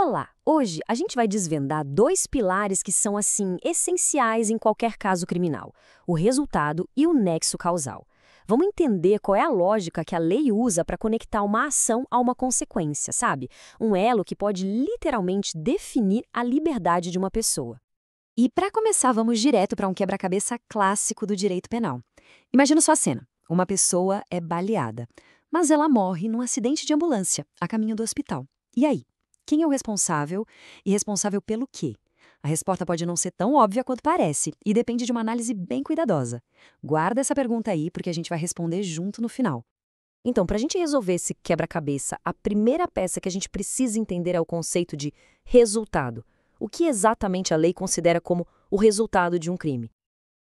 Olá! Hoje a gente vai desvendar dois pilares que são, assim, essenciais em qualquer caso criminal: o resultado e o nexo causal. Vamos entender qual é a lógica que a lei usa para conectar uma ação a uma consequência, sabe? Um elo que pode literalmente definir a liberdade de uma pessoa. E para começar, vamos direto para um quebra-cabeça clássico do direito penal. Imagina só a cena. Uma pessoa é baleada, mas ela morre num acidente de ambulância, a caminho do hospital. E aí? Quem é o responsável e responsável pelo quê? A resposta pode não ser tão óbvia quanto parece e depende de uma análise bem cuidadosa. Guarda essa pergunta aí porque a gente vai responder junto no final. Então, para a gente resolver esse quebra-cabeça, a primeira peça que a gente precisa entender é o conceito de resultado. O que exatamente a lei considera como o resultado de um crime?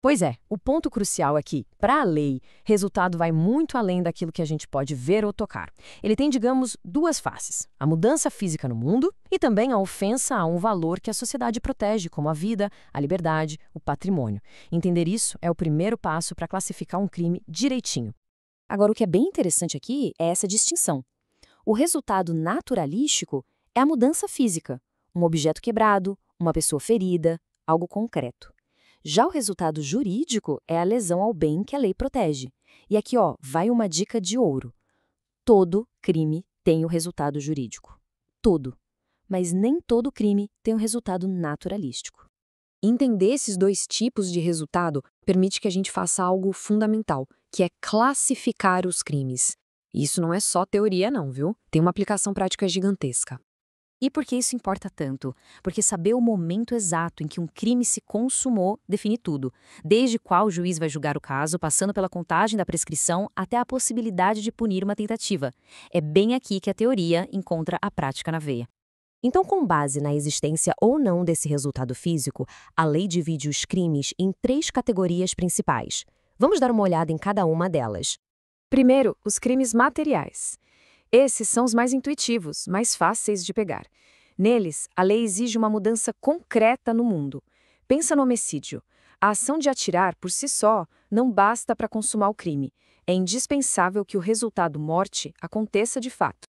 Pois é, o ponto crucial é que, para a lei, resultado vai muito além daquilo que a gente pode ver ou tocar. Ele tem, digamos, duas faces: a mudança física no mundo e também a ofensa a um valor que a sociedade protege, como a vida, a liberdade, o patrimônio. Entender isso é o primeiro passo para classificar um crime direitinho. Agora, o que é bem interessante aqui é essa distinção. O resultado naturalístico é a mudança física, um objeto quebrado, uma pessoa ferida, algo concreto. Já o resultado jurídico é a lesão ao bem que a lei protege. E aqui, vai uma dica de ouro. Todo crime tem o resultado jurídico. Todo. Mas nem todo crime tem o resultado naturalístico. Entender esses dois tipos de resultado permite que a gente faça algo fundamental, que é classificar os crimes. Isso não é só teoria não, viu? Tem uma aplicação prática gigantesca. E por que isso importa tanto? Porque saber o momento exato em que um crime se consumou define tudo, desde qual juiz vai julgar o caso, passando pela contagem da prescrição até a possibilidade de punir uma tentativa. É bem aqui que a teoria encontra a prática na veia. Então, com base na existência ou não desse resultado físico, a lei divide os crimes em três categorias principais. Vamos dar uma olhada em cada uma delas. Primeiro, os crimes materiais. Esses são os mais intuitivos, mais fáceis de pegar. Neles, a lei exige uma mudança concreta no mundo. Pensa no homicídio. A ação de atirar, por si só, não basta para consumar o crime. É indispensável que o resultado morte aconteça de fato.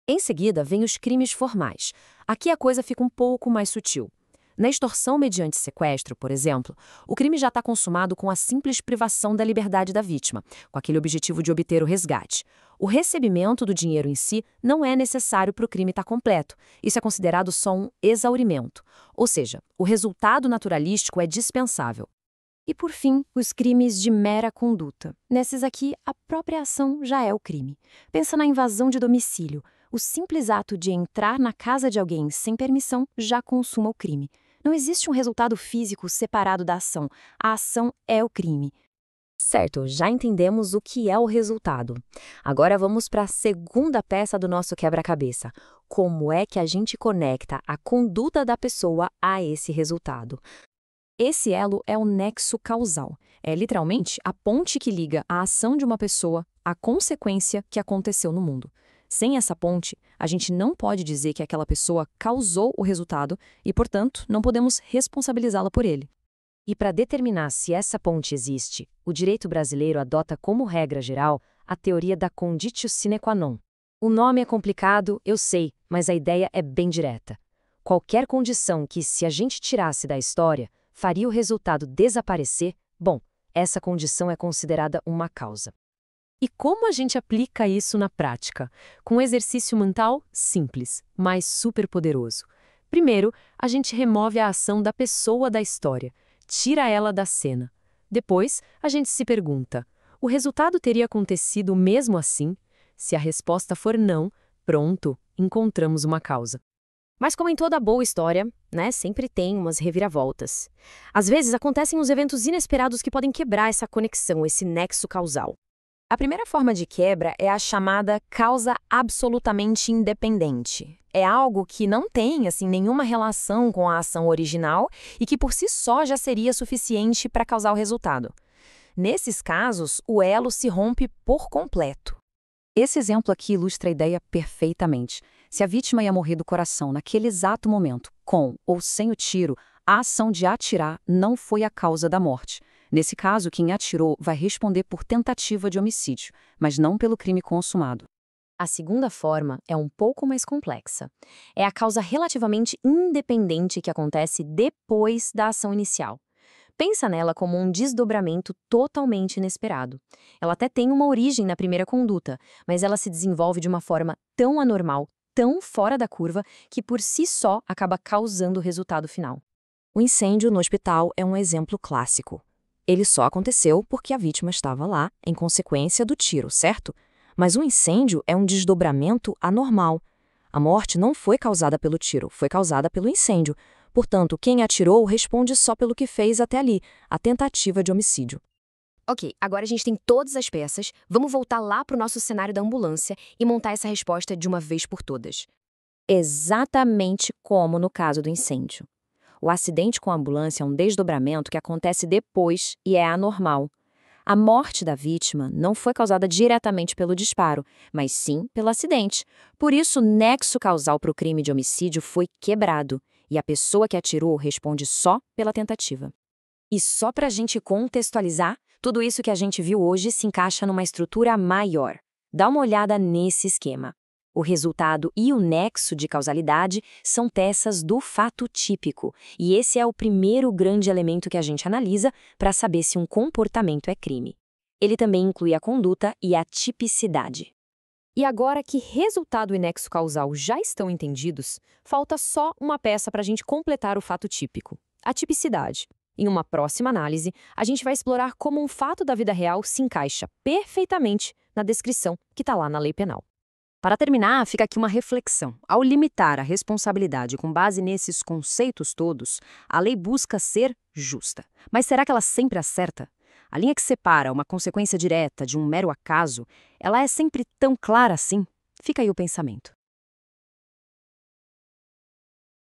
Em seguida, vêm os crimes formais. Aqui a coisa fica um pouco mais sutil. Na extorsão mediante sequestro, por exemplo, o crime já está consumado com a simples privação da liberdade da vítima, com aquele objetivo de obter o resgate. O recebimento do dinheiro em si não é necessário para o crime estar completo. Isso é considerado só um exaurimento. Ou seja, o resultado naturalístico é dispensável. E por fim, os crimes de mera conduta. Nesses aqui, a própria ação já é o crime. Pensa na invasão de domicílio. O simples ato de entrar na casa de alguém sem permissão já consuma o crime. Não existe um resultado físico separado da ação. A ação é o crime. Certo, já entendemos o que é o resultado. Agora vamos para a segunda peça do nosso quebra-cabeça. Como é que a gente conecta a conduta da pessoa a esse resultado? Esse elo é o nexo causal. É literalmente a ponte que liga a ação de uma pessoa à consequência que aconteceu no mundo. Sem essa ponte, a gente não pode dizer que aquela pessoa causou o resultado e, portanto, não podemos responsabilizá-la por ele. E para determinar se essa ponte existe, o direito brasileiro adota como regra geral a teoria da conditio sine qua non. O nome é complicado, eu sei, mas a ideia é bem direta. Qualquer condição que, se a gente tirasse da história, faria o resultado desaparecer, bom, essa condição é considerada uma causa. E como a gente aplica isso na prática? Com um exercício mental simples, mas super poderoso. Primeiro, a gente remove a ação da pessoa da história, tira ela da cena. Depois, a gente se pergunta: o resultado teria acontecido mesmo assim? Se a resposta for não, pronto, encontramos uma causa. Mas como em toda boa história, sempre tem umas reviravoltas. Às vezes acontecem uns eventos inesperados que podem quebrar essa conexão, esse nexo causal. A primeira forma de quebra é a chamada causa absolutamente independente. É algo que não tem, nenhuma relação com a ação original e que por si só já seria suficiente para causar o resultado. Nesses casos, o elo se rompe por completo. Esse exemplo aqui ilustra a ideia perfeitamente. Se a vítima ia morrer do coração naquele exato momento, com ou sem o tiro, a ação de atirar não foi a causa da morte. Nesse caso, quem atirou vai responder por tentativa de homicídio, mas não pelo crime consumado. A segunda forma é um pouco mais complexa. É a causa relativamente independente que acontece depois da ação inicial. Pensa nela como um desdobramento totalmente inesperado. Ela até tem uma origem na primeira conduta, mas ela se desenvolve de uma forma tão anormal, tão fora da curva, que por si só acaba causando o resultado final. O incêndio no hospital é um exemplo clássico. Ele só aconteceu porque a vítima estava lá, em consequência do tiro, certo? Mas o incêndio é um desdobramento anormal. A morte não foi causada pelo tiro, foi causada pelo incêndio. Portanto, quem atirou responde só pelo que fez até ali, a tentativa de homicídio. Ok, agora a gente tem todas as peças, vamos voltar lá para o nosso cenário da ambulância e montar essa resposta de uma vez por todas. Exatamente como no caso do incêndio. O acidente com a ambulância é um desdobramento que acontece depois e é anormal. A morte da vítima não foi causada diretamente pelo disparo, mas sim pelo acidente. Por isso, o nexo causal para o crime de homicídio foi quebrado, e a pessoa que atirou responde só pela tentativa. E só para a gente contextualizar, tudo isso que a gente viu hoje se encaixa numa estrutura maior. Dá uma olhada nesse esquema. O resultado e o nexo de causalidade são peças do fato típico, e esse é o primeiro grande elemento que a gente analisa para saber se um comportamento é crime. Ele também inclui a conduta e a tipicidade. E agora que resultado e nexo causal já estão entendidos, falta só uma peça para a gente completar o fato típico: a tipicidade. Em uma próxima análise, a gente vai explorar como um fato da vida real se encaixa perfeitamente na descrição que está lá na lei penal. Para terminar, fica aqui uma reflexão. Ao limitar a responsabilidade com base nesses conceitos todos, a lei busca ser justa. Mas será que ela sempre acerta? A linha que separa uma consequência direta de um mero acaso, ela é sempre tão clara assim? Fica aí o pensamento.